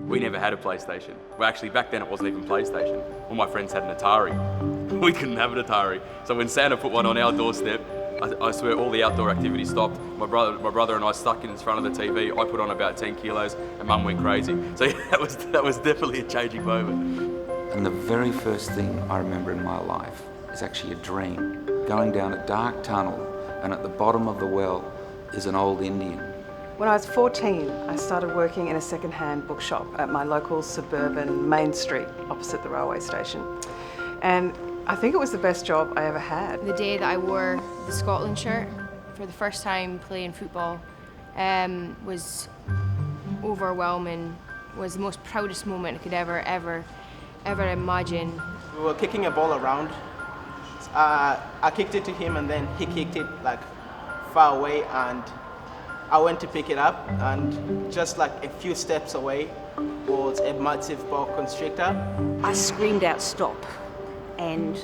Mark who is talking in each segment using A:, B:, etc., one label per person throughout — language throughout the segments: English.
A: We never had a PlayStation. Well, actually, back then it wasn't even PlayStation. All my friends had an Atari. We couldn't have an Atari. So when Santa put one on our doorstep, I swear all the outdoor activity stopped. My brother and I stuck in front of the TV. I put on about 10 kilos and Mum went crazy. So yeah, that was definitely a changing moment.
B: And the very first thing I remember in my life is actually a dream. Going down a dark tunnel, and at the bottom of the well is an old Indian.
C: When I was 14, I started working in a second-hand bookshop at my local suburban Main Street opposite the railway station. And I think it was the best job I ever had.
D: The day that I wore the Scotland shirt for the first time playing football was overwhelming, was the most proudest moment I could ever imagine.
E: We were kicking a ball around. I kicked it to him and then he kicked it like far away, and I went to pick it up, and just like a few steps away was a massive boa constrictor.
F: I screamed out stop and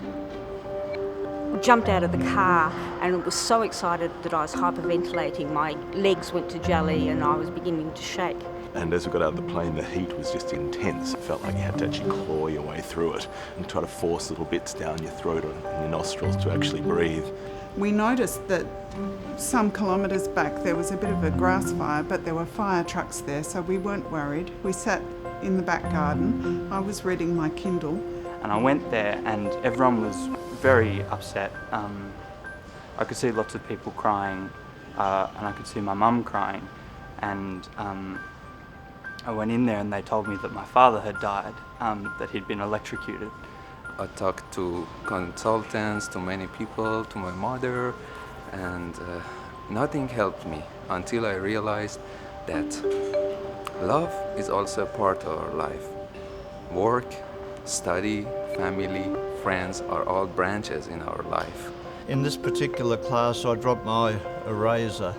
F: jumped out of the car, and was so excited that I was hyperventilating. My legs went to jelly and I was beginning to shake.
G: And as we got out of the plane, the heat was just intense. It felt like you had to actually claw your way through it and try to force little bits down your throat and your nostrils to actually breathe.
H: We noticed that some kilometres back there was a bit of a grass fire, but there were fire trucks there, so we weren't worried. We sat in the back garden. I was reading my Kindle.
I: And I went there and everyone was very upset. I could see lots of people crying, and I could see my mum crying. And I went in there and they told me that my father had died, that he'd been electrocuted.
B: I talked to consultants, to many people, to my mother, and nothing helped me until I realized that love is also a part of our life. Work, study, family, friends are all branches in our life.
J: In this particular class, I dropped my eraser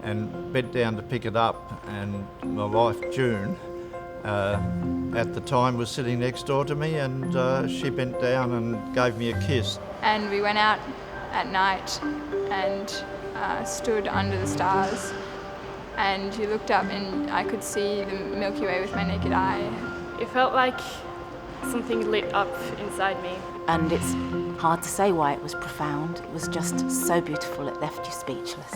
J: and bent down to pick it up, and my wife June at the time was sitting next door to me, and she bent down and gave me a kiss.
D: And we went out at night and stood under the stars, and you looked up and I could see the Milky Way with my naked eye.
K: It felt like something lit up inside me.
L: And it's hard to say why it was profound. It was just so beautiful, it left you speechless.